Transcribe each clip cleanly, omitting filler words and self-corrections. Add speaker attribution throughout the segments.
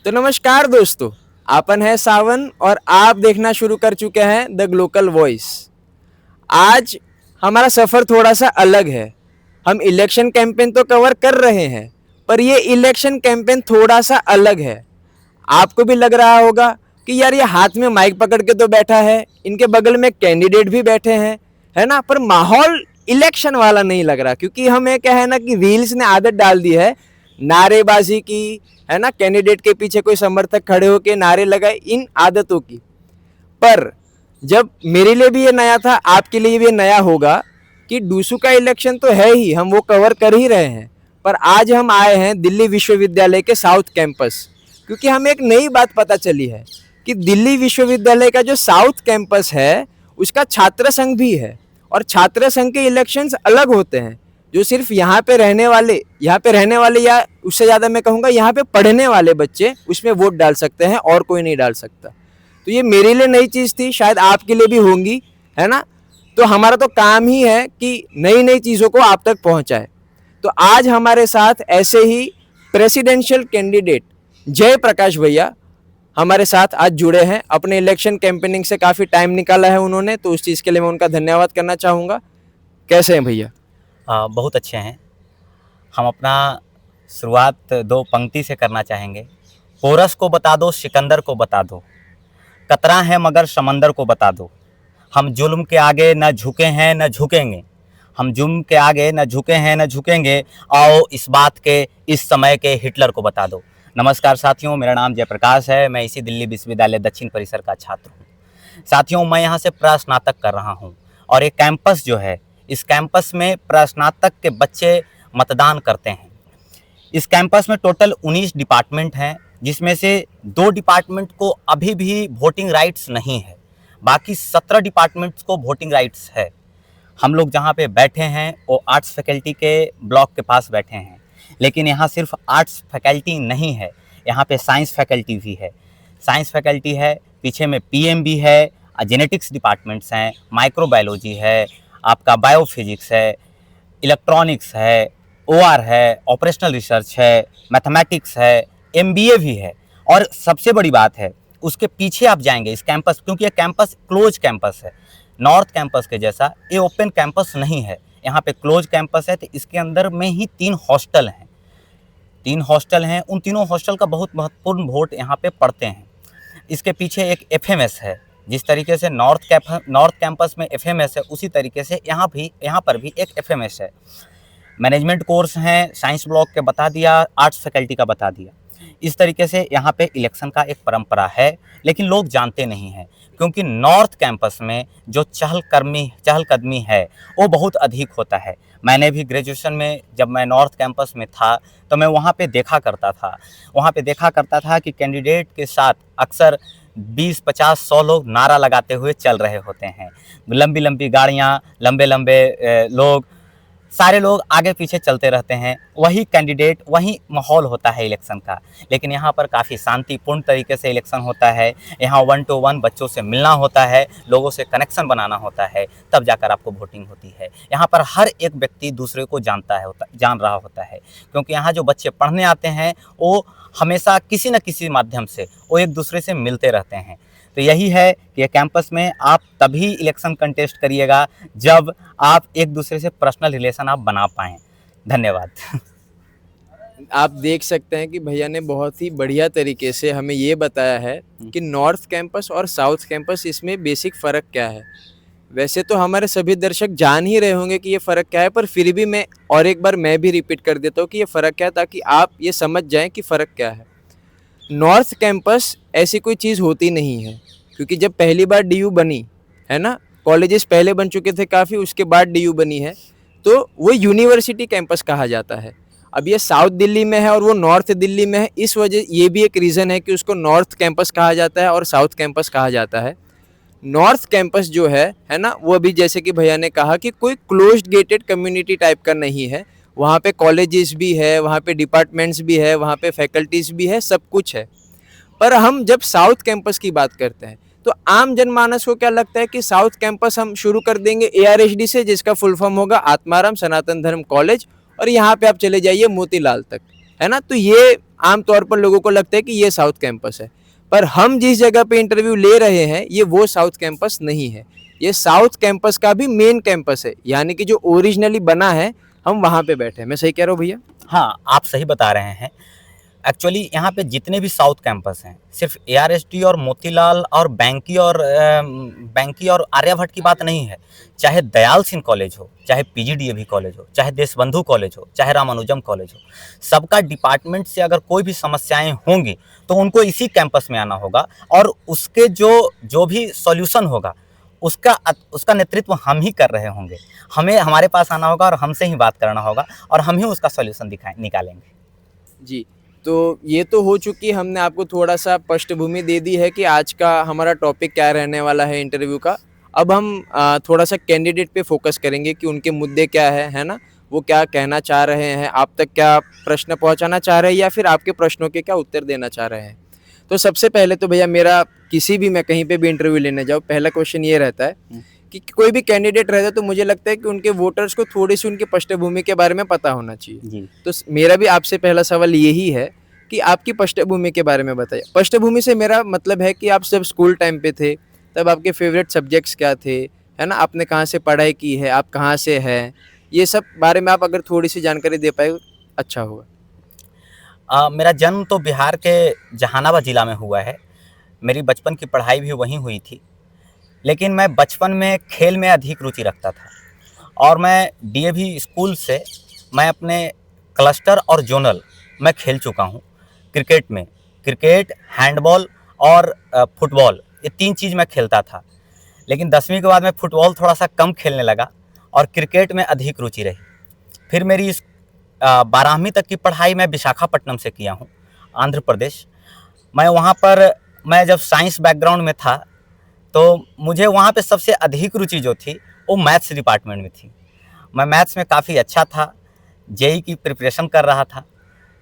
Speaker 1: तो नमस्कार दोस्तों, आपन है सावन और आप देखना शुरू कर चुके हैं द ग्लोकल वॉइस। आज हमारा सफ़र थोड़ा सा अलग है। हम इलेक्शन कैंपेन तो कवर कर रहे हैं, पर ये इलेक्शन कैंपेन थोड़ा सा अलग है। आपको भी लग रहा होगा कि यार ये हाथ में माइक पकड़ के तो बैठा है, इनके बगल में कैंडिडेट भी बैठे हैं, है ना, पर माहौल इलेक्शन वाला नहीं लग रहा। क्योंकि हमें क्या है ना कि रील्स ने आदत डाल दी है नारेबाजी की, है ना, कैंडिडेट के पीछे कोई समर्थक खड़े होके नारे लगाए, इन आदतों की। पर जब मेरे लिए भी ये नया था, आपके लिए भी ये नया होगा कि डूसू का इलेक्शन तो है ही, हम वो कवर कर ही रहे हैं। पर आज हम आए हैं दिल्ली विश्वविद्यालय के साउथ कैंपस, क्योंकि हमें एक नई बात पता चली है कि दिल्ली विश्वविद्यालय का जो साउथ कैंपस है उसका छात्र संघ भी है, और छात्र संघ के इलेक्शंस अलग होते हैं। जो सिर्फ यहाँ पे रहने वाले या उससे ज़्यादा मैं कहूँगा यहाँ पे पढ़ने वाले बच्चे उसमें वोट डाल सकते हैं और कोई नहीं डाल सकता। तो ये मेरे लिए नई चीज़ थी, शायद आपके लिए भी होंगी, है ना। तो हमारा तो काम ही है कि नई नई चीज़ों को आप तक पहुँचाए। तो आज हमारे साथ ऐसे ही प्रेसिडेंशियल कैंडिडेट जय प्रकाश भैया हमारे साथ आज जुड़े हैं। अपने इलेक्शन कैंपेनिंग से काफ़ी टाइम निकाला है उन्होंने, तो उस चीज़ के लिए मैं उनका धन्यवाद करना चाहूँगा। कैसे हैं भैया?
Speaker 2: बहुत अच्छे हैं। हम अपना शुरुआत दो पंक्ति से करना चाहेंगे। पोरस को बता दो, सिकंदर को बता दो, कतरा है मगर समंदर को बता दो। हम जुल्म के आगे न झुके हैं न झुकेंगे, हम जुल्म के आगे न झुके हैं न झुकेंगे। आओ इस बात के इस समय के हिटलर को बता दो। नमस्कार साथियों, मेरा नाम जयप्रकाश है। मैं इसी दिल्ली विश्वविद्यालय दक्षिण परिसर का छात्र हूँ। साथियों, मैं यहाँ से प्रस्नातक कर रहा हूँ और ये कैंपस जो है, इस कैंपस में प्रस्नातक के बच्चे मतदान करते हैं। इस कैंपस में टोटल 19 डिपार्टमेंट हैं, जिसमें से 2 डिपार्टमेंट को अभी भी वोटिंग राइट्स नहीं है, बाकी 17 डिपार्टमेंट्स को वोटिंग राइट्स है। हम लोग जहाँ पे बैठे हैं वो आर्ट्स फैकल्टी के ब्लॉक के पास बैठे हैं, लेकिन यहाँ सिर्फ आर्ट्स फैकल्टी नहीं है, यहाँ पे साइंस फैकल्टी भी है। साइंस फैकल्टी है, पीछे में पीएम भी है, जेनेटिक्स डिपार्टमेंट्स हैं, माइक्रोबायोलॉजी है, आपका बायोफिजिक्स है, इलेक्ट्रॉनिक्स है, ओआर है, ऑपरेशनल रिसर्च है, मैथमेटिक्स है, एमबीए भी है। और सबसे बड़ी बात है, उसके पीछे आप जाएंगे इस कैंपस, क्योंकि ये कैंपस क्लोज कैंपस है, नॉर्थ कैंपस के जैसा ये ओपन कैंपस नहीं है। यहाँ पे क्लोज कैंपस है, तो इसके अंदर में ही 3 हॉस्टल हैं। 3 हॉस्टल हैं, उन तीनों हॉस्टल का बहुत महत्वपूर्ण वोट यहाँ पे पड़ते हैं। इसके पीछे एक एफएमएस है। जिस तरीके से नॉर्थ कैंपस में एफएमएस है, उसी तरीके से यहाँ पर भी एक एफएमएस है। मैनेजमेंट कोर्स हैं, साइंस ब्लॉक के बता दिया, आर्ट्स फैकल्टी का बता दिया। इस तरीके से यहाँ पे इलेक्शन का एक परंपरा है, लेकिन लोग जानते नहीं हैं, क्योंकि नॉर्थ कैंपस में जो चहलकदमी है वो बहुत अधिक होता है। मैंने भी ग्रेजुएशन में जब मैं नॉर्थ कैंपस में था तो मैं वहाँ पे देखा करता था कि कैंडिडेट के साथ अक्सर 20, 50, 100 लोग नारा लगाते हुए चल रहे होते हैं। लंबी लंबी गाड़ियाँ, लंबे लंबे लोग, सारे लोग आगे पीछे चलते रहते हैं। वही कैंडिडेट, वही माहौल होता है इलेक्शन का। लेकिन यहाँ पर काफ़ी शांतिपूर्ण तरीके से इलेक्शन होता है। यहाँ 1 to 1 बच्चों से मिलना होता है, लोगों से कनेक्शन बनाना होता है, तब जाकर आपको वोटिंग होती है। यहाँ पर हर एक व्यक्ति दूसरे को जान रहा होता है, क्योंकि यहाँ जो बच्चे पढ़ने आते हैं वो हमेशा किसी न किसी माध्यम से वो एक दूसरे से मिलते रहते हैं। तो यही है कि कैंपस में आप तभी इलेक्शन कंटेस्ट करिएगा जब आप एक दूसरे से पर्सनल रिलेशन आप बना पाएँ। धन्यवाद।
Speaker 1: आप देख सकते हैं कि भैया ने बहुत ही बढ़िया तरीके से हमें ये बताया है कि नॉर्थ कैंपस और साउथ कैंपस, इसमें बेसिक फ़र्क क्या है। वैसे तो हमारे सभी दर्शक जान ही रहे होंगे कि ये फ़र्क क्या है, पर फिर भी मैं और एक बार मैं भी रिपीट कर देता हूँ कि ये फ़र्क क्या है, ताकि आप ये समझ जाएं कि फ़र्क क्या है। नॉर्थ कैंपस ऐसी कोई चीज़ होती नहीं है, क्योंकि जब पहली बार डीयू बनी है ना, कॉलेजेस पहले बन चुके थे काफ़ी, उसके बाद डीयू बनी है, तो वो यूनिवर्सिटी कैंपस कहा जाता है। अब ये साउथ दिल्ली में है और वो नॉर्थ दिल्ली में है, इस वजह ये भी एक रीज़न है कि उसको नॉर्थ कैंपस कहा जाता है और साउथ कैंपस कहा जाता है। नॉर्थ कैंपस जो है ना, वो अभी जैसे कि भैया ने कहा कि कोई क्लोज्ड गेटेड कम्युनिटी टाइप का नहीं है। वहाँ पे कॉलेजेस भी है, वहाँ पे डिपार्टमेंट्स भी है, वहाँ पे फैकल्टीज़ भी है, सब कुछ है। पर हम जब साउथ कैंपस की बात करते हैं तो आम जनमानस को क्या लगता है कि साउथ कैंपस हम शुरू कर देंगे ARHD से, जिसका फुल फॉर्म होगा आत्माराम सनातन धर्म कॉलेज, और यहाँ पे आप चले जाइए मोतीलाल तक। है ना। तो ये आम तौर पर लोगों को लगता है कि ये साउथ कैंपस है, पर हम जिस जगह पे इंटरव्यू ले रहे हैं ये वो साउथ कैंपस नहीं है, ये साउथ कैंपस का भी मेन कैंपस है, यानी कि जो ओरिजिनली बना है हम वहाँ पे बैठे हैं। मैं सही कह रहा हूँ भैया?
Speaker 2: हाँ, आप सही बता रहे हैं। एक्चुअली यहाँ पे जितने भी साउथ कैंपस हैं, सिर्फ एआरएसटी और मोतीलाल और बैंकी और आर्यभट्ट की बात नहीं है। चाहे दयाल सिंह कॉलेज हो, चाहे पीजीडीएवी कॉलेज हो, चाहे देशबंधु कॉलेज हो, चाहे रामानुजम कॉलेज हो, सबका डिपार्टमेंट से अगर कोई भी समस्याएं होंगी तो उनको इसी कैंपस में आना होगा, और उसके जो भी सॉल्यूशन होगा उसका नेतृत्व हम ही कर रहे होंगे। हमें हमारे पास आना होगा और हमसे ही बात करना होगा, और हम ही उसका सॉल्यूशन निकालेंगे।
Speaker 1: जी, तो ये तो हो चुकी, हमने आपको थोड़ा सा पृष्ठभूमि दे दी है कि आज का हमारा टॉपिक क्या रहने वाला है इंटरव्यू का। अब हम थोड़ा सा कैंडिडेट पे फोकस करेंगे कि उनके मुद्दे क्या है ना, वो क्या कहना चाह रहे हैं, आप तक क्या प्रश्न पहुंचाना चाह रहे हैं, या फिर आपके प्रश्नों के क्या उत्तर देना चाह रहे हैं। तो सबसे पहले तो भैया मेरा, किसी भी मैं कहीं पे भी इंटरव्यू लेने जाऊँ, पहला क्वेश्चन ये रहता है कि कोई भी कैंडिडेट रहता है तो मुझे लगता है कि उनके वोटर्स को थोड़ी सी उनकी पृष्ठभूमि के बारे में पता होना चाहिए।
Speaker 2: जी।
Speaker 1: तो मेरा भी आपसे पहला सवाल यही है कि आपकी पृष्ठभूमि के बारे में बताइए। पृष्ठभूमि से मेरा मतलब है कि आप जब स्कूल टाइम पे थे तब आपके फेवरेट सब्जेक्ट्स क्या थे, है ना, आपने कहाँ से पढ़ाई की है, आप कहाँ से हैं, ये सब बारे में आप अगर थोड़ी सी जानकारी दे पाए अच्छा होगा।
Speaker 2: मेरा जन्म तो बिहार के जहानाबाद ज़िला में हुआ है। मेरी बचपन की पढ़ाई भी वहीं हुई थी, लेकिन मैं बचपन में खेल में अधिक रुचि रखता था, और मैं डीएवी स्कूल से मैं अपने क्लस्टर और जोनल मैं खेल चुका हूँ। क्रिकेट, हैंडबॉल और फुटबॉल, ये 3 चीज़ मैं खेलता था। लेकिन 10वीं के बाद मैं फुटबॉल थोड़ा सा कम खेलने लगा और क्रिकेट में अधिक रुचि रही। फिर मेरी 12वीं तक की पढ़ाई मैं विशाखापट्टनम से किया हूँ, आंध्र प्रदेश। मैं वहाँ पर, मैं जब साइंस बैकग्राउंड में था तो मुझे वहाँ पे सबसे अधिक रुचि जो थी वो मैथ्स डिपार्टमेंट में थी। मैं मैथ्स में काफ़ी अच्छा था, जेई की प्रिपरेशन कर रहा था।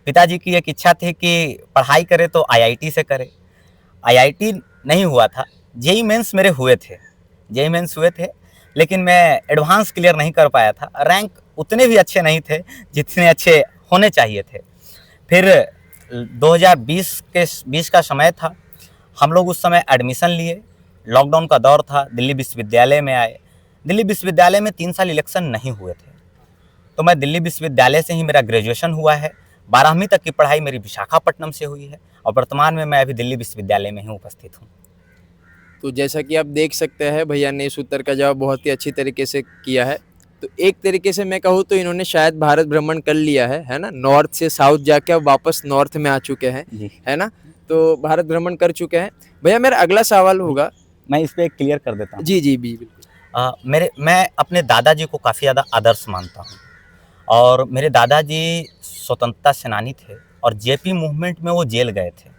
Speaker 2: पिताजी की एक इच्छा थी कि पढ़ाई करे तो आईआईटी से करे। आईआईटी नहीं हुआ था, जेई मेंस मेरे हुए थे, लेकिन मैं एडवांस क्लियर नहीं कर पाया था। रैंक उतने भी अच्छे नहीं थे जितने अच्छे होने चाहिए थे। फिर 2020 का समय था, हम लोग उस समय एडमिशन लिए, लॉकडाउन का दौर था, दिल्ली विश्वविद्यालय में आए। दिल्ली विश्वविद्यालय में 3 साल इलेक्शन नहीं हुए थे, तो मैं दिल्ली विश्वविद्यालय से ही मेरा ग्रेजुएशन हुआ है। 12वीं तक की पढ़ाई मेरी विशाखापट्टनम से हुई है, और वर्तमान में मैं अभी दिल्ली विश्वविद्यालय में ही उपस्थित हूँ।
Speaker 1: तो जैसा कि आप देख सकते हैं भैया ने इस उत्तर का जवाब बहुत ही अच्छी तरीके से किया है। तो एक तरीके से मैं कहूँ तो इन्होंने शायद भारत भ्रमण कर लिया है ना, नॉर्थ से साउथ जाके अब वापस नॉर्थ में आ चुके हैं, है ना, तो भारत भ्रमण कर चुके हैं। भैया मेरा अगला सवाल होगा,
Speaker 2: मैं इस पर क्लियर कर देता हूँ।
Speaker 1: जी बिल्कुल।
Speaker 2: मैं अपने दादाजी को काफ़ी ज़्यादा आदर्श मानता हूँ, और मेरे दादाजी स्वतंत्रता सेनानी थे, और जेपी मूवमेंट में वो जेल गए थे।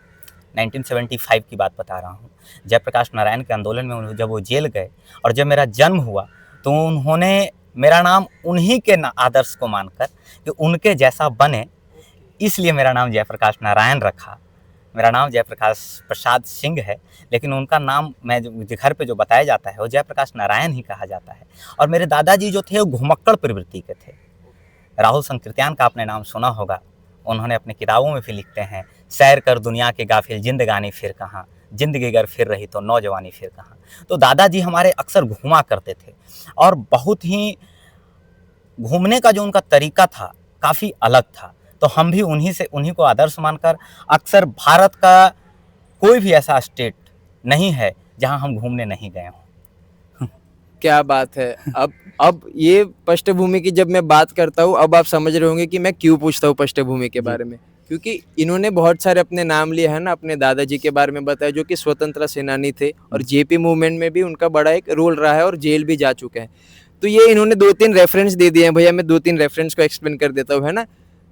Speaker 2: 1975 की बात बता रहा हूँ। जयप्रकाश नारायण के आंदोलन में जब वो जेल गए, और जब मेरा जन्म हुआ तो उन्होंने मेरा नाम उन्हीं के आदर्श को मानकर कि उनके जैसा बने, इसलिए मेरा नाम जयप्रकाश नारायण रखा। मेरा नाम जयप्रकाश प्रसाद सिंह है, लेकिन उनका नाम मैं जो घर पे जो बताया जाता है वो जयप्रकाश नारायण ही कहा जाता है। और मेरे दादाजी जो थे वो घुमक्कड़ प्रवृत्ति के थे। राहुल संकीर्त्यान का आपने नाम सुना होगा, उन्होंने अपनी किताबों में भी लिखते हैं, सैर कर दुनिया के गाफिल जिंदगानी फिर कहाँ, जिंदगी अगर फिर रही तो नौजवानी फिर कहाँ। तो दादाजी हमारे अक्सर घूमा करते थे, और बहुत ही घूमने का जो उनका तरीका था काफ़ी अलग था। तो हम भी उन्हीं को आदर्श मानकर अक्सर, भारत का कोई भी ऐसा स्टेट नहीं है जहां हम घूमने नहीं गए हों।
Speaker 1: क्या बात है। अब ये पृष्ठभूमि की जब मैं बात करता हूँ, अब आप समझ रहे होंगे कि मैं क्यों पूछता हूँ पृष्ठभूमि के बारे में, क्योंकि इन्होंने बहुत सारे अपने नाम लिए है ना, अपने दादाजी के बारे में बताया जो कि स्वतंत्रता सेनानी थे, और जेपी मूवमेंट में भी उनका बड़ा एक रोल रहा है, और जेल भी जा चुके हैं। तो ये इन्होंने 2-3 रेफरेंस दे दिए हैं भैया, मैं 2-3 रेफरेंस को एक्सप्लेन कर देता हूँ, है ना।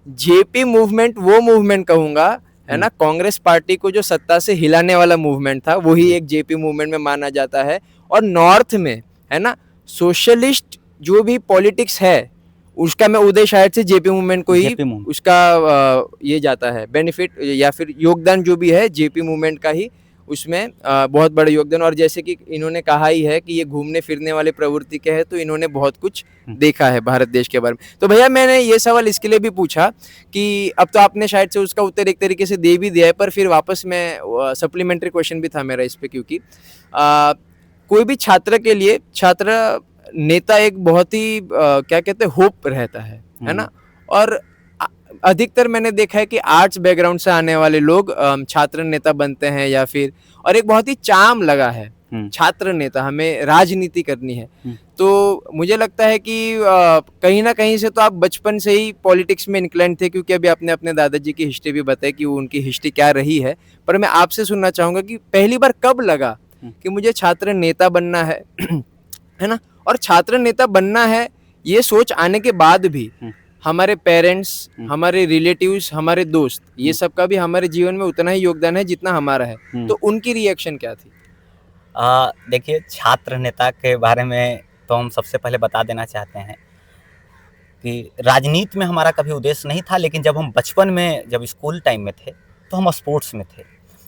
Speaker 1: जेपी मूवमेंट वो मूवमेंट कहूंगा, है ना, कांग्रेस पार्टी को जो सत्ता से हिलाने वाला मूवमेंट था, वही एक जेपी मूवमेंट में माना जाता है। और नॉर्थ में, है ना, सोशलिस्ट जो भी पॉलिटिक्स है उसका मैं उदय शायद से जेपी मूवमेंट को ही उसका ये जाता है बेनिफिट, या फिर योगदान जो भी है जेपी मूवमेंट का ही उसमें बहुत बड़ा योगदान। और जैसे कि इन्होंने कहा ही है कि ये घूमने फिरने वाले प्रवृत्ति के हैं, तो इन्होंने बहुत कुछ देखा है भारत देश के बारे में। तो भैया मैंने ये सवाल इसके लिए भी पूछा कि अब तो आपने शायद से उसका उत्तर एक तरीके से दे भी दिया है, पर फिर वापस में सप्लीमेंट्री क्वेश्चन भी था मेरा इस पे, क्योंकि कोई भी छात्र के लिए छात्र नेता एक बहुत ही क्या कहते हैं होप रहता है ना। और अधिकतर मैंने देखा है कि आर्ट्स बैकग्राउंड से आने वाले लोग छात्र नेता बनते हैं, या फिर और एक बहुत ही चार्म लगा है छात्र नेता, हमें राजनीति करनी है। तो मुझे लगता है कि कहीं ना कहीं से तो आप बचपन से ही पॉलिटिक्स में इंक्लाइंड थे, क्योंकि अभी आपने अपने दादाजी की हिस्ट्री भी बताई कि उनकी हिस्ट्री क्या रही है। पर मैं आपसे सुनना चाहूंगा कि पहली बार कब लगा कि मुझे छात्र नेता बनना है है ना। और छात्र नेता बनना है ये सोच आने के बाद भी हमारे पेरेंट्स, हमारे रिलेटिव्स, हमारे दोस्त, ये सब का भी हमारे जीवन में उतना ही योगदान है जितना हमारा है। तो उनकी रिएक्शन क्या थी?
Speaker 2: देखिए, छात्र नेता के बारे में तो हम सबसे पहले बता देना चाहते हैं कि राजनीति में हमारा कभी उद्देश्य नहीं था, लेकिन जब हम बचपन में, जब स्कूल टाइम में थे, तो हम स्पोर्ट्स में थे।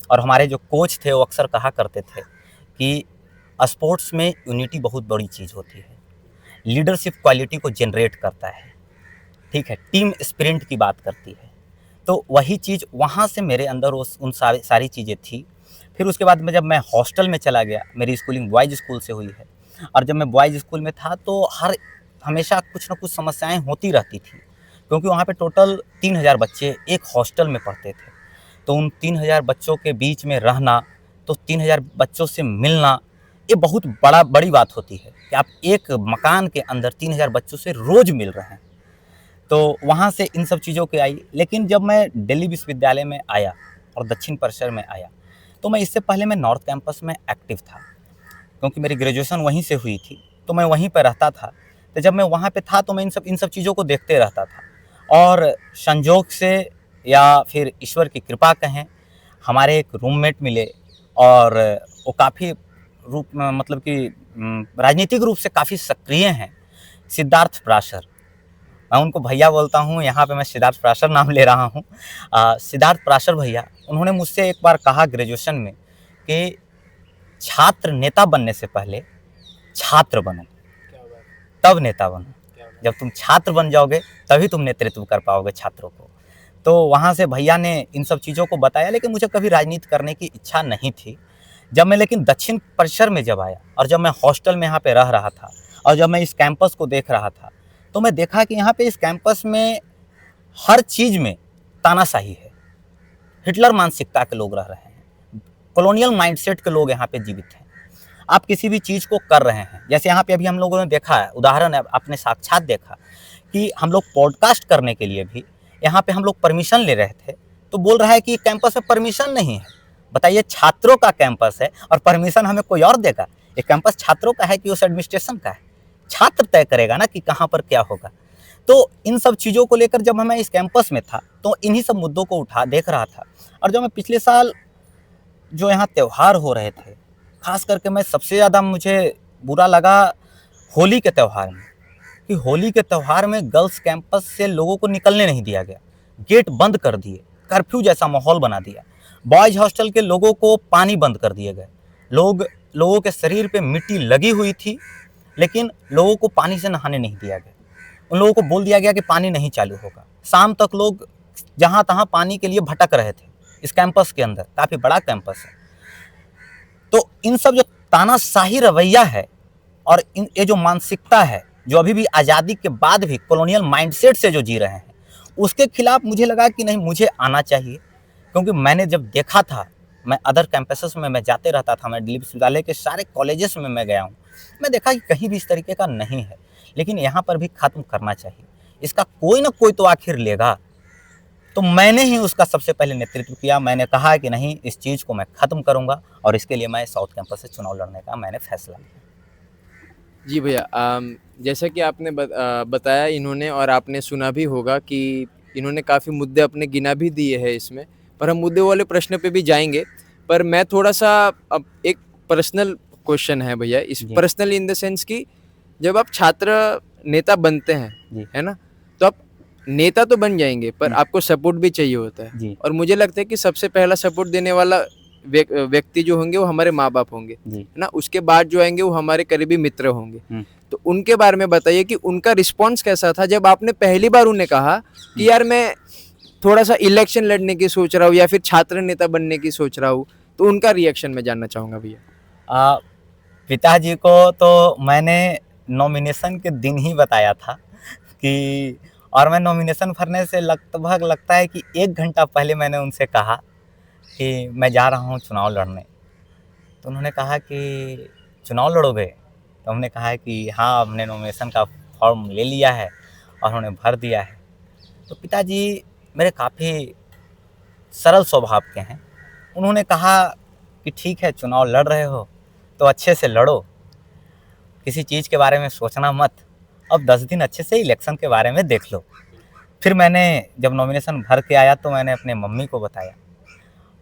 Speaker 2: और हमारे जो कोच थे वो अक्सर कहा करते थे कि स्पोर्ट्स में यूनिटी बहुत बड़ी चीज़ होती है, लीडरशिप क्वालिटी को जनरेट करता है, ठीक है, टीम स्पिरिट की बात करती है। तो वही चीज़ वहाँ से मेरे अंदर उन सारी चीज़ें थी। फिर उसके बाद में जब मैं हॉस्टल में चला गया, मेरी स्कूलिंग बॉयज़ स्कूल से हुई है, और जब मैं बॉयज़ स्कूल में था तो हमेशा कुछ ना कुछ समस्याएं होती रहती थी, क्योंकि वहाँ पे टोटल 3000 बच्चे एक हॉस्टल में पढ़ते थे। तो उन 3000 बच्चों के बीच में रहना, तो 3000 बच्चों से मिलना, ये बहुत बड़ी बात होती है कि आप एक मकान के अंदर 3000 बच्चों से रोज़ मिल रहे हैं। तो वहाँ से इन सब चीज़ों की आई। लेकिन जब मैं दिल्ली विश्वविद्यालय में आया और दक्षिण परिसर में आया, तो मैं इससे पहले मैं नॉर्थ कैंपस में एक्टिव था, क्योंकि मेरी ग्रेजुएशन वहीं से हुई थी, तो मैं वहीं पर रहता था। तो जब मैं वहाँ पे था तो मैं इन सब चीज़ों को देखते रहता था। और संजोग से या फिर ईश्वर की कृपा कहें, हमारे एक रूममेट मिले, और वो काफ़ी मतलब कि राजनीतिक रूप से काफ़ी सक्रिय हैं, सिद्धार्थ पराशर। मैं उनको भैया बोलता हूँ, यहाँ पे मैं सिद्धार्थ पराशर नाम ले रहा हूँ। सिद्धार्थ पराशर भैया, उन्होंने मुझसे एक बार कहा ग्रेजुएशन में कि छात्र नेता बनने से पहले छात्र बनो, तब नेता बनो। जब तुम छात्र बन जाओगे तभी तुम नेतृत्व कर पाओगे छात्रों को। तो वहाँ से भैया ने इन सब चीज़ों को बताया, लेकिन मुझे कभी राजनीति करने की इच्छा नहीं थी। जब मैं लेकिन दक्षिण परिसर में जब आया, और जब मैं हॉस्टल में यहाँ पे रह रहा था, और जब मैं इस कैंपस को देख रहा था, तो मैं देखा कि यहाँ पे इस कैंपस में हर चीज़ में तानाशाही है, हिटलर मानसिकता के लोग रह रहे हैं, कॉलोनियल माइंडसेट के लोग यहाँ पे जीवित हैं। आप किसी भी चीज़ को कर रहे हैं, जैसे यहाँ पे अभी हम लोगों ने देखा है, उदाहरण है, आपने साक्षात देखा कि हम लोग पॉडकास्ट करने के लिए भी यहाँ पे हम लोग परमिशन ले रहे थे, तो बोल रहा है कि कैंपस में परमिशन नहीं है। बताइए, छात्रों का कैंपस है और परमिशन हमें कोई और देगा? ये कैंपस छात्रों का है कि उस एडमिनिस्ट्रेशन का है? छात्र तय करेगा ना कि कहाँ पर क्या होगा। तो इन सब चीज़ों को लेकर जब मैं इस कैंपस में था, तो इन्हीं सब मुद्दों को देख रहा था। और जब मैं पिछले साल जो यहाँ त्यौहार हो रहे थे, खास करके मैं सबसे ज़्यादा मुझे बुरा लगा होली के त्यौहार में, कि होली के त्यौहार में गर्ल्स कैंपस से लोगों को निकलने नहीं दिया गया, गेट बंद कर दिए, कर्फ्यू जैसा माहौल बना दिया। बॉयज़ हॉस्टल के लोगों को पानी बंद कर दिए गए, लोगों के शरीर पे मिट्टी लगी हुई थी, लेकिन लोगों को पानी से नहाने नहीं दिया गया। उन लोगों को बोल दिया गया कि पानी नहीं चालू होगा। शाम तक लोग जहाँ तहाँ पानी के लिए भटक रहे थे इस कैंपस के अंदर, काफ़ी बड़ा कैंपस है। तो इन सब जो तानाशाही रवैया है, और ये जो मानसिकता है, जो अभी भी आज़ादी के बाद भी कॉलोनियल माइंडसेट से जो जी रहे हैं, उसके खिलाफ मुझे लगा कि नहीं, मुझे आना चाहिए। क्योंकि मैंने जब देखा था, मैं अदर कैंपसेस में मैं जाते रहता था, मैं दिल्ली विश्वविद्यालय के सारे कॉलेजेस में मैं गया हूँ, मैं देखा कि कहीं भी इस तरीके का नहीं है, लेकिन यहाँ पर भी ख़त्म करना चाहिए। इसका कोई ना कोई तो आखिर लेगा। तो मैंने ही उसका सबसे पहले नेतृत्व किया। मैंने कहा कि नहीं, इस चीज़ को मैं ख़त्म करूँगा, और इसके लिए मैं साउथ कैंपस से चुनाव लड़ने का मैंने फैसला लिया।
Speaker 1: जी भैया, जैसा कि आपने बताया इन्होंने, और आपने सुना भी होगा कि इन्होंने काफ़ी मुद्दे अपने गिना भी दिए हैं इसमें, पर हम मुद्दे वाले प्रश्न पे भी जाएंगे। पर मैं थोड़ा सा, अब एक पर्सनल क्वेश्चन है भैया, इस पर्सनल इन द सेंस कि जब आप छात्र नेता बनते हैं, है ना, तो आप नेता तो बन जाएंगे, पर आपको सपोर्ट भी चाहिए होता है। और मुझे लगता है कि सबसे पहला सपोर्ट देने वाला व्यक्ति जो होंगे वो हमारे माँ बाप होंगे,
Speaker 2: जी
Speaker 1: है ना। उसके बाद जो आएंगे वो हमारे करीबी मित्र होंगे।
Speaker 2: हम्म,
Speaker 1: तो उनके बारे में बताइए कि उनका रिस्पॉन्स कैसा था जब आपने पहली बार उन्हें कहा कि यार मैं थोड़ा सा इलेक्शन लड़ने की सोच रहा हूँ या फिर छात्र नेता बनने की सोच रहा हूँ, तो उनका रिएक्शन मैं जानना चाहूंगा भैया।
Speaker 2: आ, पिताजी को तो मैंने नॉमिनेशन के दिन ही बताया था कि, और मैं नॉमिनेशन भरने से लगभग लगता है कि 1 घंटा पहले मैंने उनसे कहा कि मैं जा रहा हूँ चुनाव लड़ने। तो उन्होंने कहा कि चुनाव लड़ोगे? तो हमने कहा है कि हाँ, हमने नॉमिनेशन का फॉर्म ले लिया है और उन्होंने भर दिया है। तो पिताजी मेरे काफ़ी सरल स्वभाव के हैं। उन्होंने कहा कि ठीक है, चुनाव लड़ रहे हो तो अच्छे से लड़ो, किसी चीज़ के बारे में सोचना मत, अब 10 दिन अच्छे से इलेक्शन के बारे में देख लो। फिर मैंने जब नॉमिनेशन भर के आया तो मैंने अपने मम्मी को बताया।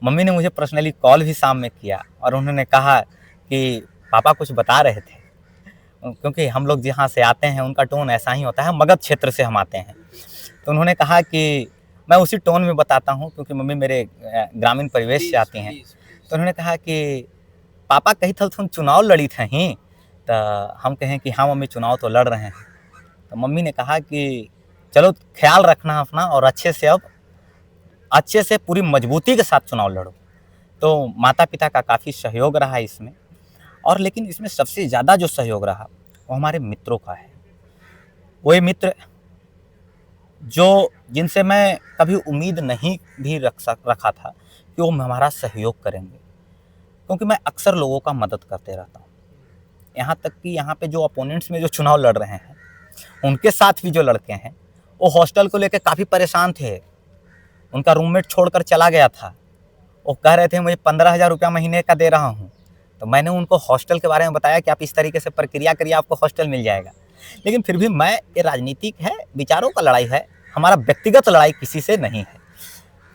Speaker 2: मम्मी ने मुझे पर्सनली कॉल भी शाम में किया और उन्होंने कहा कि पापा कुछ बता रहे थे, क्योंकि हम लोग जहाँ से आते हैं उनका टोन ऐसा ही होता है, मगध क्षेत्र से हम आते हैं। तो उन्होंने कहा कि मैं उसी टोन में बताता हूँ, क्योंकि मम्मी मेरे ग्रामीण परिवेश से आती हैं। तो उन्होंने कहा कि पापा कही थल तुम चुनाव लड़ी थी? तो हम कहें कि हाँ मम्मी, चुनाव तो लड़ रहे हैं। तो मम्मी ने कहा कि चलो ख्याल रखना अपना और अच्छे से, अब अच्छे से पूरी मजबूती के साथ चुनाव लड़ो। तो माता पिता का काफ़ी सहयोग रहा इसमें, और लेकिन इसमें सबसे ज़्यादा जो सहयोग रहा वो हमारे मित्रों का है। वही मित्र जो जिनसे मैं कभी उम्मीद नहीं भी रखा था कि वो हमारा सहयोग करेंगे, क्योंकि मैं अक्सर लोगों का मदद करते रहता हूँ। यहाँ तक कि यहाँ पे जो अपोनेंट्स में जो चुनाव लड़ रहे हैं, उनके साथ भी जो लड़के हैं, वो हॉस्टल को लेकर काफ़ी परेशान थे। उनका रूममेट छोड़कर चला गया था, वो कह रहे थे मुझे 15,000 रुपया महीने का दे रहा हूँ। तो मैंने उनको हॉस्टल के बारे में बताया कि आप इस तरीके से प्रक्रिया करिए, आपको हॉस्टल मिल जाएगा। लेकिन फिर भी मैं, ये राजनीतिक है, विचारों का लड़ाई है, हमारा व्यक्तिगत लड़ाई किसी से नहीं है।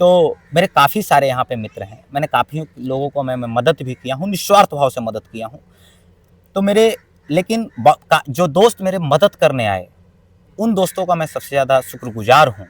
Speaker 2: तो मेरे काफ़ी सारे यहाँ पे मित्र हैं, मैंने काफ़ी लोगों को मैं मदद भी किया हूँ, निस्वार्थ भाव से मदद किया हूँ। तो मेरे, लेकिन जो दोस्त मेरे मदद करने आए, उन दोस्तों का मैं सबसे ज़्यादा शुक्रगुजार हूँ,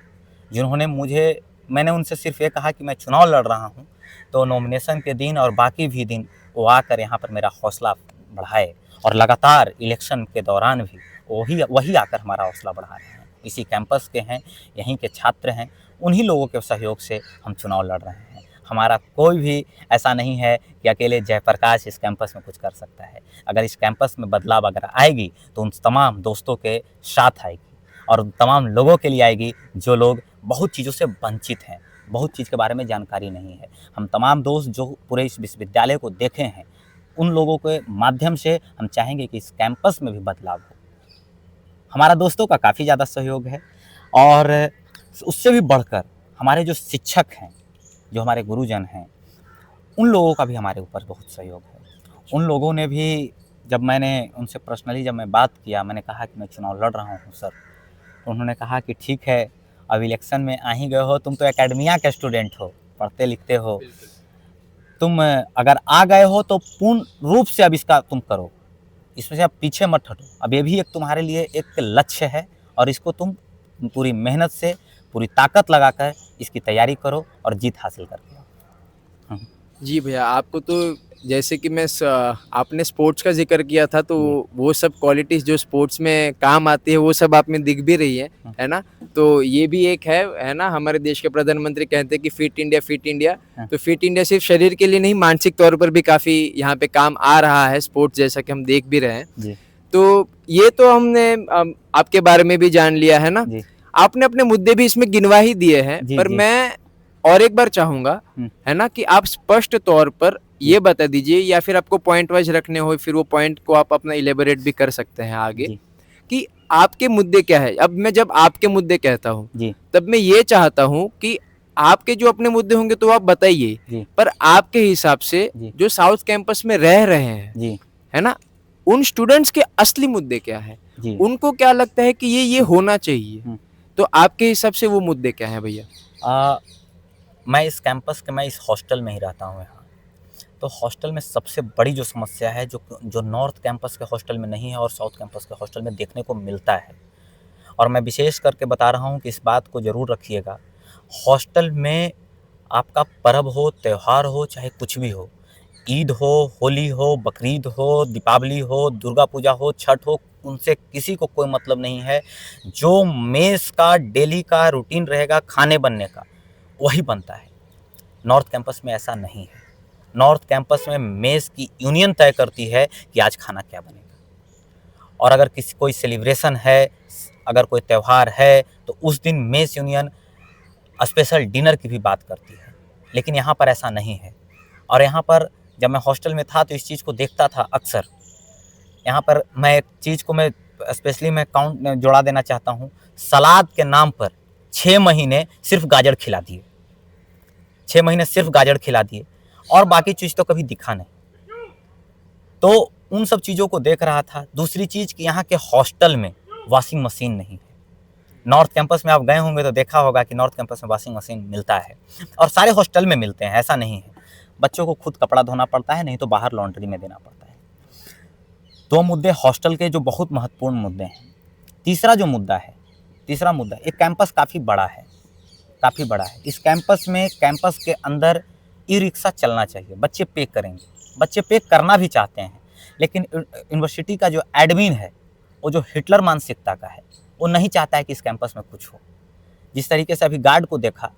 Speaker 2: जिन्होंने मुझे, मैंने उनसे सिर्फ ये कहा कि मैं चुनाव लड़ रहा हूँ, तो नॉमिनेशन के दिन और बाकी भी दिन वो आकर यहाँ पर मेरा हौसला बढ़ाए, और लगातार इलेक्शन के दौरान भी वही आकर हमारा हौसला बढ़ा रहे हैं। इसी कैंपस के हैं, यहीं के छात्र हैं, उन्हीं लोगों के सहयोग से हम चुनाव लड़ रहे हैं। हमारा कोई भी ऐसा नहीं है कि अकेले जयप्रकाश इस कैंपस में कुछ कर सकता है। अगर इस कैंपस में बदलाव अगर आएगी तो उन तमाम दोस्तों के साथ आएगी, और उन तमाम लोगों के लिए आएगी जो लोग बहुत चीज़ों से वंचित हैं, बहुत चीज़ के बारे में जानकारी नहीं है। हम तमाम दोस्त जो पूरे इस विश्वविद्यालय को देखे हैं, उन लोगों के माध्यम से हम चाहेंगे कि इस कैंपस में भी बदलाव हो। हमारा दोस्तों का काफ़ी ज़्यादा सहयोग है, और उससे भी बढ़कर हमारे जो शिक्षक हैं, जो हमारे गुरुजन हैं, उन लोगों का भी हमारे ऊपर बहुत सहयोग है। उन लोगों ने भी, जब मैंने उनसे पर्सनली जब मैं बात किया, मैंने कहा कि मैं चुनाव लड़ रहा हूँ सर, तो उन्होंने कहा कि ठीक है, अब इलेक्शन में आ ही गए हो, तुम तो एकेडमिया के स्टूडेंट हो, पढ़ते लिखते हो, तुम अगर आ गए हो तो पूर्ण रूप से अब इसका तुम करो, इसमें से अब पीछे मत हटो। अब ये भी एक तुम्हारे लिए एक लक्ष्य है, और इसको तुम पूरी मेहनत से, पूरी ताकत लगाकर इसकी तैयारी करो और जीत हासिल करके आओ।
Speaker 1: जी भैया, आपको तो जैसे कि आपने स्पोर्ट्स का जिक्र किया था, तो वो सब क्वालिटीज जो स्पोर्ट्स में काम आती है वो सब आप में दिख भी रही है ना। तो ये भी एक है ना, हमारे देश के प्रधानमंत्री कहते हैं कि फिट इंडिया। तो फिट इंडिया सिर्फ शरीर के लिए नहीं, मानसिक तौर पर भी काफी यहाँ पे काम आ रहा है स्पोर्ट्स, जैसा कि हम देख भी रहे हैं
Speaker 2: जी।
Speaker 1: तो ये तो हमने आपके बारे में भी जान लिया है ना।
Speaker 2: जी।
Speaker 1: आपने अपने मुद्दे भी इसमें गिनवा ही दिए हैं, पर मैं और एक बार चाहूंगा है ना कि आप स्पष्ट तौर पर ये बता दीजिए, या फिर आपको पॉइंट वाइज रखने हो, फिर वो पॉइंट को आप अपना इलेबोरेट भी कर सकते हैं आगे, कि आपके मुद्दे क्या है। अब मैं जब आपके मुद्दे कहता हूँ तब मैं ये चाहता हूँ कि आपके जो अपने मुद्दे होंगे तो आप बताइए, पर आपके हिसाब से जो साउथ कैंपस में रह रहे हैं है ना, उन स्टूडेंट्स के असली मुद्दे क्या है, उनको क्या लगता है कि ये होना चाहिए, तो आपके हिसाब से वो मुद्दे क्या है भैया।
Speaker 2: मैं इस कैंपस के, मैं इस हॉस्टल में ही रहता हूँ यहाँ। तो हॉस्टल में सबसे बड़ी जो समस्या है, जो नॉर्थ कैंपस के हॉस्टल में नहीं है और साउथ कैंपस के हॉस्टल में देखने को मिलता है, और मैं विशेष करके बता रहा हूँ कि इस बात को ज़रूर रखिएगा, हॉस्टल में आपका पर्व हो, त्यौहार हो, चाहे कुछ भी हो, ईद हो, होली हो, बकरीद हो, दीपावली हो, दुर्गा पूजा हो, छठ हो, उनसे किसी को कोई मतलब नहीं है। जो मेस का डेली का रूटीन रहेगा खाने बनने का, वही बनता है। नॉर्थ कैंपस में ऐसा नहीं है। नॉर्थ कैंपस में मेस की यूनियन तय करती है कि आज खाना क्या बनेगा। और अगर किसी कोई सेलिब्रेशन है, अगर कोई त्यौहार है, तो उस दिन मेस यूनियन स्पेशल डिनर की भी बात करती है। लेकिन यहाँ पर ऐसा नहीं है। और यहाँ पर जब मैं हॉस्टल में था तो इस चीज़ को देखता था अक्सर। यहाँ पर मैं एक चीज़ को मैं स्पेशली मैं काउंट जोड़ा देना चाहता हूँ। सलाद के नाम पर 6 महीने सिर्फ गाजर खिला दिए, 6 महीने सिर्फ गाजर खिला दिए, और बाकी चीज़ तो कभी दिखा नहीं। तो उन सब चीज़ों को देख रहा था। दूसरी चीज़ कि यहाँ के हॉस्टल में वॉशिंग मशीन नहीं है। नॉर्थ कैंपस में आप गए होंगे तो देखा होगा कि नॉर्थ कैंपस में वॉशिंग मशीन मिलता है, और सारे हॉस्टल में मिलते हैं, ऐसा नहीं है। बच्चों को खुद कपड़ा धोना पड़ता है, नहीं तो बाहर लॉन्ड्री में देना पड़ता है। 2 मुद्दे हॉस्टल के जो बहुत महत्वपूर्ण मुद्दे हैं। तीसरा मुद्दा, एक कैंपस काफ़ी बड़ा है, काफ़ी बड़ा है। इस कैंपस में, कैंपस के अंदर ई रिक्शा चलना चाहिए। बच्चे पे करेंगे, बच्चे पे करना भी चाहते हैं, लेकिन यूनिवर्सिटी का जो एडमिन है, वो जो हिटलर मानसिकता का है, वो नहीं चाहता है कि इस कैंपस में कुछ हो। जिस तरीके से अभी गार्ड को देखा,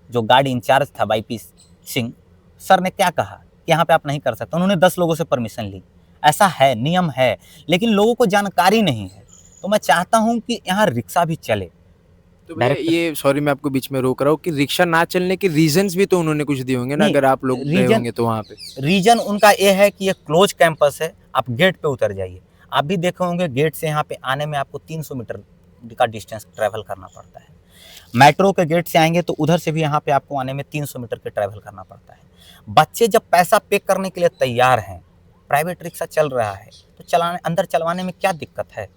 Speaker 2: जो गार्ड इंचार्ज था वाईपी सिंह सर ने क्या कहा कि यहाँ पे आप नहीं कर सकते। उन्होंने 10 लोगों से परमिशन ली। ऐसा है, नियम है, लेकिन लोगों को जानकारी नहीं है। तो मैं चाहता हूँ कि यहाँ रिक्शा भी चले।
Speaker 1: तो भैया ये, सॉरी मैं आपको बीच में रोक रहा हूँ, कि रिक्शा ना चलने के रीजंस भी तो उन्होंने कुछ दिए होंगे ना,
Speaker 2: नहीं,
Speaker 1: अगर आप लोग गए होंगे तो वहाँ पे।
Speaker 2: रीजन उनका ये है कि ये क्लोज कैंपस है, आप गेट पे उतर जाइए। आप भी देखे होंगे गेट से यहाँ पे आने में आपको 300 मीटर का डिस्टेंस ट्रैवल करना पड़ता है। मेट्रो के गेट से आएंगे तो उधर से भी यहाँ पे आपको आने में 300 मीटर के ट्रैवल करना पड़ता है। बच्चे जब पैसा पे करने के लिए तैयार हैं, प्राइवेट रिक्शा चल रहा है, तो अंदर चलवाने में क्या दिक्कत है।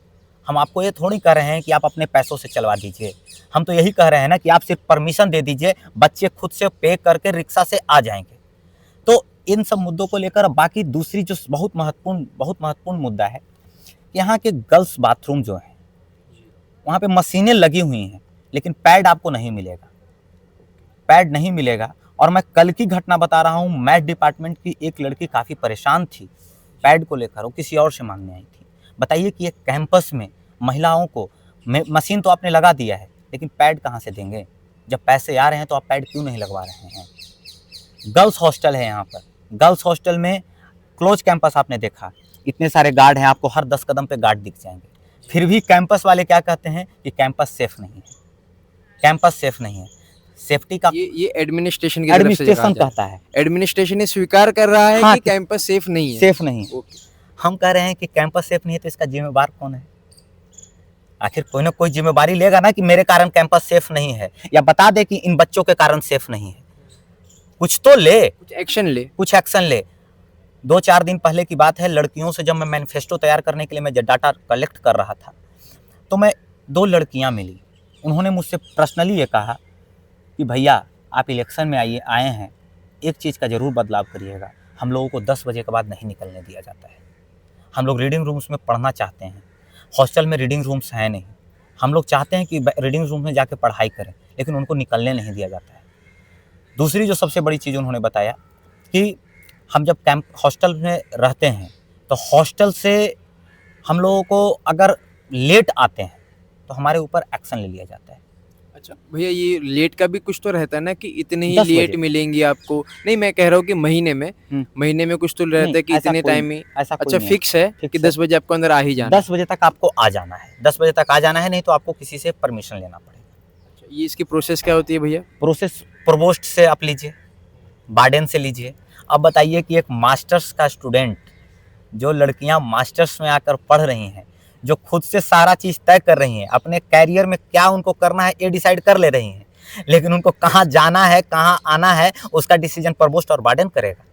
Speaker 2: हम आपको ये थोड़ी कह रहे हैं कि आप अपने पैसों से चलवा दीजिए। हम तो यही कह रहे हैं ना कि आप सिर्फ परमिशन दे दीजिए, बच्चे खुद से पे करके रिक्शा से आ जाएंगे। तो इन सब मुद्दों को लेकर बाकी दूसरी जो बहुत महत्वपूर्ण मुद्दा है, यहाँ के गर्ल्स बाथरूम जो हैं, वहाँ पे मशीनें लगी हुई हैं, लेकिन पैड आपको नहीं मिलेगा, पैड नहीं मिलेगा। और मैं कल की घटना बता रहा हूँ, मैथ डिपार्टमेंट की एक लड़की काफ़ी परेशान थी पैड को लेकर, वो किसी और से मांगने आई थी। बताइए कि एक कैंपस में महिलाओं को मशीन तो आपने लगा दिया है, लेकिन पैड कहाँ से देंगे। जब पैसे आ रहे हैं तो आप पैड क्यों नहीं लगवा रहे हैं। गर्ल्स हॉस्टल है यहाँ पर, गर्ल्स हॉस्टल में क्लोज कैंपस आपने देखा, इतने सारे गार्ड हैं, आपको हर 10 कदम पे गार्ड दिख जाएंगे। फिर भी कैंपस वाले क्या कहते हैं कि कैंपस सेफ नहीं है, कैंपस सेफ नहीं है। सेफ्टी का
Speaker 1: ये एडमिनिस्ट्रेशन की तरफ से
Speaker 2: एडमिनिस्ट्रेशन कहता है,
Speaker 1: एडमिनिस्ट्रेशन ये स्वीकार कर रहा है
Speaker 2: हाँ,
Speaker 1: कि कैंपस सेफ नहीं है।
Speaker 2: सेफ नहीं है। हम कह रहे हैं कि कैंपस सेफ नहीं है, तो इसका जिम्मेवार कौन है। आखिर कोई ना कोई जिम्मेवारी लेगा ना कि मेरे कारण कैंपस सेफ नहीं है, या बता दे कि इन बच्चों के कारण सेफ नहीं है। कुछ तो ले,
Speaker 1: कुछ एक्शन ले,
Speaker 2: कुछ एक्शन ले। 2-4 दिन पहले की बात है, लड़कियों से जब मैं मैनिफेस्टो तैयार करने के लिए मैं डाटा कलेक्ट कर रहा था, तो मैं 2 लड़कियां मिली। उन्होंने मुझसे पर्सनली ये कहा कि भैया आप इलेक्शन में आए हैं, एक चीज़ का ज़रूर बदलाव करिएगा, हम लोगों को 10 बजे के बाद नहीं निकलने दिया जाता है। हम लोग रीडिंग रूम्स में पढ़ना चाहते हैं, हॉस्टल में रीडिंग रूम्स हैं नहीं। हम लोग चाहते हैं कि रीडिंग रूम में जाके पढ़ाई करें, लेकिन उनको निकलने नहीं दिया जाता है। दूसरी जो सबसे बड़ी चीज़ उन्होंने बताया कि हम जब हॉस्टल में रहते हैं, तो हॉस्टल से हम लोगों को अगर लेट आते हैं तो हमारे ऊपर एक्शन ले लिया जाता है।
Speaker 1: अच्छा भैया, ये लेट का भी कुछ तो रहता है ना, कि इतने ही
Speaker 2: 10
Speaker 1: लेट
Speaker 2: बजे
Speaker 1: मिलेंगी आपको। नहीं, मैं कह रहा हूँ कि महीने में कुछ तो रहता है कि इतने टाइम ही। अच्छा, फिक्स है कि 10 बजे आपको अंदर आ ही जाना
Speaker 2: 10 बजे तक आपको आ जाना है, 10 बजे तक आ जाना है, नहीं तो आपको किसी से परमिशन लेना पड़ेगा।
Speaker 1: अच्छा, ये इसकी प्रोसेस क्या होती है भैया।
Speaker 2: प्रोसेस प्रोवोस्ट से आप लीजिए, वार्डन से लीजिए। अब बताइए कि एक मास्टर्स का स्टूडेंट, जो लड़कियां मास्टर्स में आकर पढ़ रही हैं, जो खुद से सारा चीज़ तय कर रही हैं, अपने कैरियर में क्या उनको करना है ये डिसाइड कर ले रही हैं, लेकिन उनको कहाँ जाना है, कहाँ आना है, उसका डिसीजन प्रोवोस्ट और वार्डन करेगा।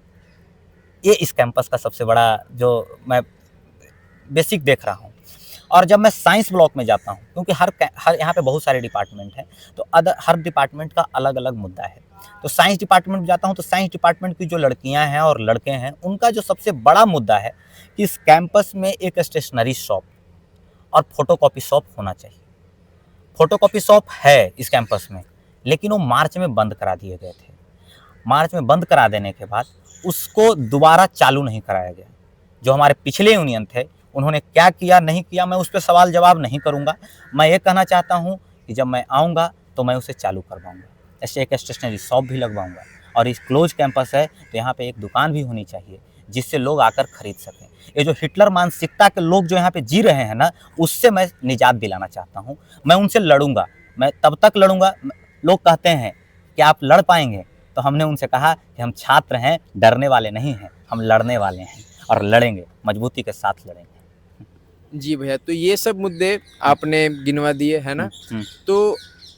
Speaker 2: ये इस कैंपस का सबसे बड़ा जो मैं बेसिक देख रहा हूँ। और जब मैं साइंस ब्लॉक में जाता हूँ, क्योंकि हर यहाँ पे बहुत सारे डिपार्टमेंट हैं, तो हर डिपार्टमेंट का अलग अलग मुद्दा है। तो साइंस डिपार्टमेंट में जाता हूँ तो साइंस डिपार्टमेंट की जो लड़कियां हैं और लड़के हैं, उनका जो सबसे बड़ा मुद्दा है कि इस कैंपस में एक स्टेशनरी शॉप और फोटोकॉपी शॉप होना चाहिए। फोटोकॉपी शॉप है इस कैंपस में, लेकिन वो मार्च में बंद करा दिए गए थे। मार्च में बंद करा देने के बाद उसको दोबारा चालू नहीं कराया गया। जो हमारे पिछले यूनियन थे उन्होंने क्या किया नहीं किया मैं उस पर सवाल जवाब नहीं करूँगा। मैं ये कहना चाहता हूँ कि जब मैं आऊँगा तो मैं उसे चालू करवाऊँगा, ऐसे एक स्टेशनरी शॉप भी लगवाऊँगा और इस क्लोज कैंपस है तो यहाँ पे एक दुकान भी होनी चाहिए जिससे लोग आकर खरीद सकें। ये जो हिटलर मानसिकता के लोग जो यहाँ पे जी रहे हैं ना, उससे मैं निजात दिलाना चाहता हूँ। मैं उनसे लड़ूंगा, मैं तब तक लड़ूंगा। लोग कहते हैं कि आप लड़ पाएंगे, तो हमने उनसे कहा कि हम छात्र हैं, डरने वाले नहीं हैं, हम लड़ने वाले हैं और लड़ेंगे, मजबूती के साथ लड़ेंगे।
Speaker 1: जी भैया, तो ये सब मुद्दे आपने गिनवा दिए है ना। तो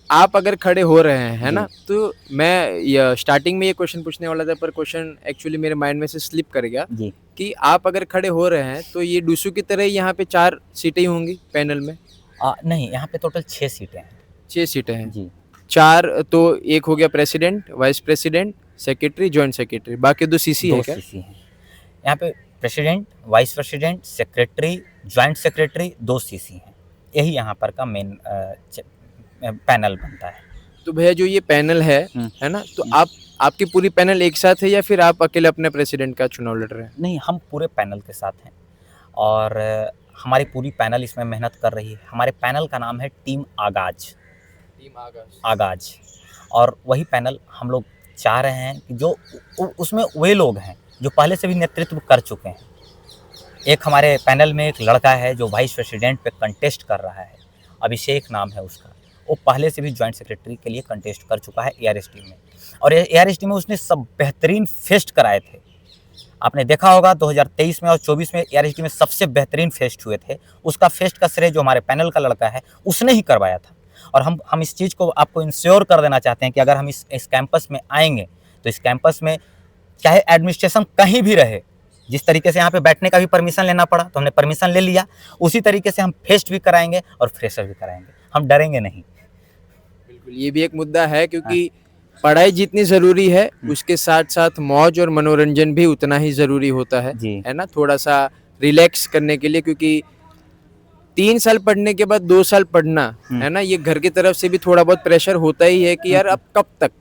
Speaker 1: आप अगर खड़े हो रहे हैं है ना, तो मैं ये स्टार्टिंग में ये क्वेश्चन पूछने वाला था पर क्वेश्चन एक्चुअली मेरे माइंड में से स्लिप कर गया
Speaker 2: जी।
Speaker 1: कि आप अगर खड़े हो रहे हैं तो ये डूसू की तरह यहाँ पे 4 सीटें होंगी पैनल में?
Speaker 2: नहीं, यहाँ पे टोटल 6 सीटें हैं।
Speaker 1: 6 सीटें हैं
Speaker 2: जी।
Speaker 1: 4 तो एक हो गया president, vice president, secretary, joint secretary, बाकी 2 सीसी है क्या?
Speaker 2: 2 सीसी हैं यहाँ पे। President, vice president, secretary, joint secretary, 2 CC हैं। यही यहाँ पर का मेन पैनल बनता है।
Speaker 1: तो भैया जो ये पैनल है ना, तो आपकी पूरी पैनल एक साथ है या फिर आप अकेले अपने प्रेसिडेंट का चुनाव लड़ रहे हैं?
Speaker 2: नहीं, हम पूरे पैनल के साथ हैं और हमारी पूरी पैनल इसमें मेहनत कर रही है। हमारे पैनल का नाम है टीम आगाज। आगाज। और वही पैनल हम लोग चाह रहे हैं कि जो उसमें वे लोग हैं जो पहले से भी नेतृत्व कर चुके हैं। एक हमारे पैनल में एक लड़का है जो वाइस प्रेसिडेंट पे कंटेस्ट कर रहा है, अभिषेक नाम है उसका। वो पहले से भी जॉइंट सेक्रेटरी के लिए कंटेस्ट कर चुका है ARST में, और ARST में उसने सब बेहतरीन फेस्ट कराए थे। आपने देखा होगा 2023 में और 24 में ARST में सबसे बेहतरीन फेस्ट हुए थे। उसका फेस्ट का श्रेय जो हमारे पैनल का लड़का है उसने ही करवाया था। और हम इस चीज़ को आपको इंश्योर कर देना चाहते हैं कि अगर हम इस कैंपस में आएंगे तो इस कैंपस में चाहे एडमिनिस्ट्रेशन कहीं भी रहे, जिस तरीके से यहाँ पे बैठने का भी परमिशन लेना पड़ा तो हमने परमिशन ले लिया, उसी तरीके से हम फेस्ट भी कराएंगे और फ्रेशर भी कराएंगे। हम डरेंगे नहीं।
Speaker 1: बिल्कुल, ये भी एक मुद्दा है क्योंकि पढ़ाई जितनी ज़रूरी है उसके साथ साथ मौज और मनोरंजन भी उतना ही ज़रूरी होता है ना, थोड़ा सा रिलैक्स करने के लिए। क्योंकि 3 साल पढ़ने के बाद 2 साल पढ़ना है ना, ये घर की तरफ से भी थोड़ा बहुत प्रेशर होता ही है कि यार अब कब तक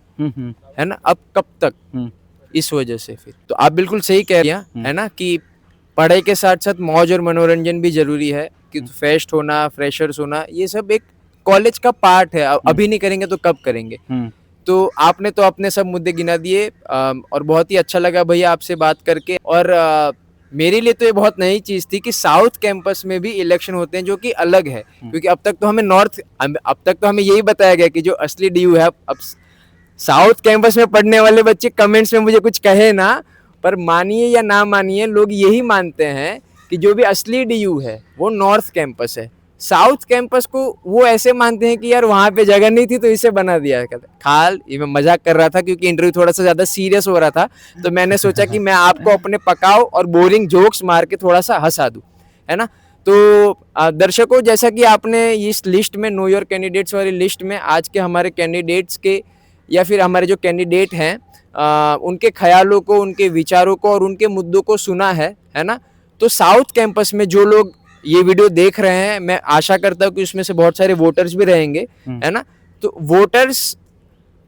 Speaker 1: है ना, अब कब तक, इस वजह से फिर तो आप बिल्कुल सही कह रही हैं है ना कि पढ़ाई के साथ साथ मौज और मनोरंजन भी जरूरी है। कि फेस्ट होना, फ्रेशर्स होना, ये सब एक कॉलेज का पार्ट है। अभी नहीं करेंगे तो कब करेंगे। तो आपने तो अपने सब मुद्दे गिना दिए और बहुत ही अच्छा लगा भैया आपसे बात करके। और मेरे लिए तो ये बहुत नई चीज़ थी कि साउथ कैंपस में भी इलेक्शन होते हैं जो कि अलग है। क्योंकि अब तक तो हमें यही बताया गया कि जो असली DU है, अब साउथ कैंपस में पढ़ने वाले बच्चे कमेंट्स में मुझे कुछ कहे ना, पर मानिए या ना मानिए लोग यही मानते हैं कि जो भी असली DU है वो नॉर्थ कैंपस है। साउथ कैंपस को वो ऐसे मानते हैं कि यार वहाँ पे जगह नहीं थी तो इसे बना दिया। ये मैं मजाक कर रहा था क्योंकि इंटरव्यू थोड़ा सा ज़्यादा सीरियस हो रहा था, तो मैंने सोचा कि मैं आपको अपने पकाओ और बोरिंग जोक्स मार के थोड़ा सा हंसा दूँ, है ना। तो दर्शकों, जैसा कि आपने इस लिस्ट में, नो योर कैंडिडेट्स वाली लिस्ट में आज के हमारे कैंडिडेट्स के या फिर हमारे जो कैंडिडेट हैं उनके ख्यालों को, उनके विचारों को और उनके मुद्दों को सुना है ना। तो साउथ कैंपस में जो लोग ये वीडियो देख रहे हैं, मैं आशा करता हूँ कि उसमें से बहुत सारे वोटर्स भी रहेंगे, है ना। तो वोटर्स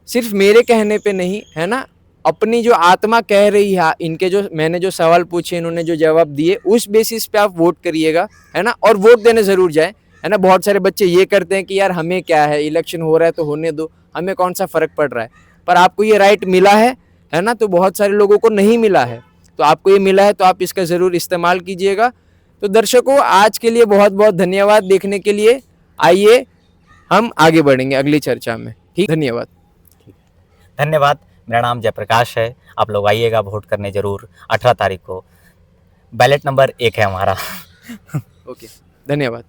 Speaker 1: सिर्फ मेरे कहने पे नहीं, है ना, अपनी जो आत्मा कह रही है, इनके जो मैंने जो सवाल पूछे, इन्होंने जो जवाब दिए, उस बेसिस पे आप वोट करिएगा, है ना। और वोट देने ज़रूर जाए, है ना। बहुत सारे बच्चे ये करते हैं कि यार हमें क्या है, इलेक्शन हो रहा है तो होने दो, हमें कौन सा फ़र्क पड़ रहा है। पर आपको ये राइट मिला है ना। तो बहुत सारे लोगों को नहीं मिला है, तो आपको ये मिला है तो आप इसका ज़रूर इस्तेमाल कीजिएगा। तो दर्शकों, आज के लिए बहुत बहुत धन्यवाद देखने के लिए। आइए हम आगे बढ़ेंगे अगली चर्चा में। ठीक, धन्यवाद।
Speaker 2: धन्यवाद। मेरा नाम जयप्रकाश है। आप लोग आइएगा वोट करने ज़रूर 18 तारीख को। बैलेट नंबर 1 है हमारा।
Speaker 1: ओके, धन्यवाद।